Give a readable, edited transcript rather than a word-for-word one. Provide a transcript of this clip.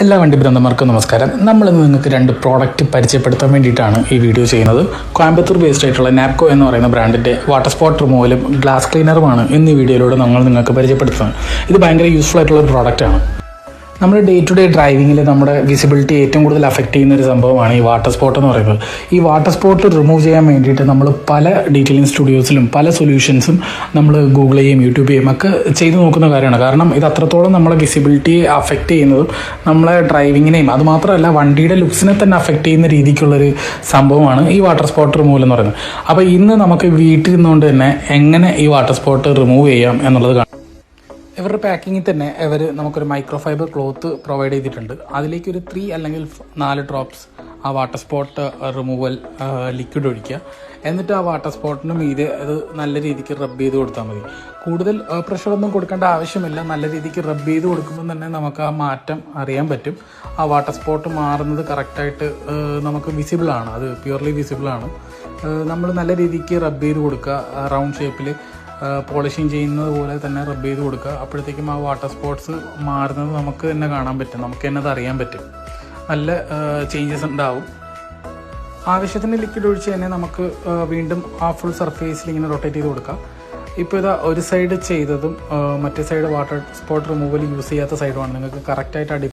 എല്ലാ വണ്ടി ഭ്രാന്തന്മാർക്കും നമസ്കാരം. നമ്മളിന്ന് നിങ്ങൾക്ക് രണ്ട് പ്രോഡക്റ്റ് പരിചയപ്പെടുത്താൻ വേണ്ടിയിട്ടാണ് ഈ വീഡിയോ ചെയ്യുന്നത്. കോയമ്പത്തൂർ ബേസ്ഡ് ആയിട്ടുള്ള നാപ്കോ എന്ന് പറയുന്ന ബ്രാൻഡിൻ്റെ വാട്ടർ സ്പോട്ട് റിമൂവലും ഗ്ലാസ് ക്ലീനറുമാണ് ഇന്ന് ഈ വീഡിയോയിലൂടെ നിങ്ങൾക്ക് പരിചയപ്പെടുത്തുന്നത്. ഇത് ഭയങ്കര യൂസ്ഫുൾ ആയിട്ടുള്ള ഒരു പ്രോഡക്റ്റാണ്. നമ്മുടെ ഡേ ടു ഡേ ഡ്രൈവിങ്ങിൽ നമ്മുടെ വിസിബിലിറ്റി ഏറ്റവും കൂടുതൽ അഫക്റ്റ് ചെയ്യുന്ന ഒരു സംഭവമാണ് ഈ വാട്ടർ സ്പോട്ട് എന്ന് പറയുന്നത്. ഈ വാട്ടർ സ്പോട്ട് റിമൂവ് ചെയ്യാൻ വേണ്ടിയിട്ട് നമ്മൾ പല ഡീറ്റെയിലിംഗ് സ്റ്റുഡിയോസിലും പല സൊല്യൂഷൻസും നമ്മൾ ഗൂഗിൾ ചെയ്യും യൂട്യൂബ് ചെയ്യും ഒക്കെ ചെയ്ത് നോക്കുന്ന കാര്യമാണ്. കാരണം ഇത് അത്രത്തോളം നമ്മളെ വിസിബിലിറ്റിയെ അഫക്റ്റ് ചെയ്യുന്നതും നമ്മളെ ഡ്രൈവിങ്ങിനെയും അതുമാത്രമല്ല വണ്ടിയുടെ ലുക്സിനെ തന്നെ അഫക്റ്റ് ചെയ്യുന്ന രീതിക്കുള്ളൊരു സംഭവമാണ് ഈ വാട്ടർ സ്പോട്ട് റിമൂവൽ എന്ന് പറയുന്നത്. അപ്പോൾ ഇന്ന് നമുക്ക് വീട്ടിൽ നിന്നുകൊണ്ട് തന്നെ എങ്ങനെ ഈ വാട്ടർ സ്പോട്ട് റിമൂവ് ചെയ്യാം എന്നുള്ളത് കാണാം. ഇവരുടെ പാക്കിങ്ങിൽ തന്നെ ഇവർ നമുക്കൊരു മൈക്രോ ഫൈബർ ക്ലോത്ത് പ്രൊവൈഡ് ചെയ്തിട്ടുണ്ട്. അതിലേക്ക് ഒരു 3 അല്ലെങ്കിൽ 4 ഡ്രോപ്സ് ആ വാട്ടർ സ്പോട്ട് റിമൂവൽ ലിക്വിഡ് ഒഴിക്കുക. എന്നിട്ട് ആ വാട്ടർ സ്പോട്ടിന് മീതെ അത് നല്ല രീതിക്ക് റബ്ബ് ചെയ്ത് കൊടുത്താൽ മതി. കൂടുതൽ പ്രഷറൊന്നും കൊടുക്കേണ്ട ആവശ്യമില്ല. നല്ല രീതിക്ക് റബ്ബ് ചെയ്ത് കൊടുക്കുമ്പോൾ തന്നെ നമുക്ക് ആ മാറ്റം അറിയാൻ പറ്റും. ആ വാട്ടർ സ്പോട്ട് മാറുന്നത് കറക്റ്റായിട്ട് നമുക്ക് വിസിബിളാണ്, അത് പ്യുവർലി വിസിബിളാണ്. നമ്മൾ നല്ല രീതിക്ക് റബ്ബ് ചെയ്ത് കൊടുക്കുക. റൗണ്ട് ഷേപ്പിൽ പോളിഷിങ് ചെയ്യുന്നത് പോലെ തന്നെ റബ്ബ് ചെയ്ത് കൊടുക്കുക. അപ്പോഴത്തേക്കും ആ വാട്ടർ സ്പോട്ട്സ് മാറുന്നത് നമുക്ക് തന്നെ കാണാൻ പറ്റും, നമുക്ക് തന്നെ അത് അറിയാൻ പറ്റും. നല്ല ചേഞ്ചസ് ഉണ്ടാവും. ആവശ്യത്തിന് ലിക്വിഡ് ഒഴിച്ച് തന്നെ നമുക്ക് വീണ്ടും ആ ഫുൾ സർഫേസിൽ ഇങ്ങനെ റൊട്ടേറ്റ് ചെയ്ത് കൊടുക്കാം. ഇപ്പോൾ ഇതാ ഒരു സൈഡ് ചെയ്തതും മറ്റേ side water spot removal use ചെയ്യാത്ത സൈഡുമാണ്. നിങ്ങൾക്ക് കറക്റ്റായിട്ട്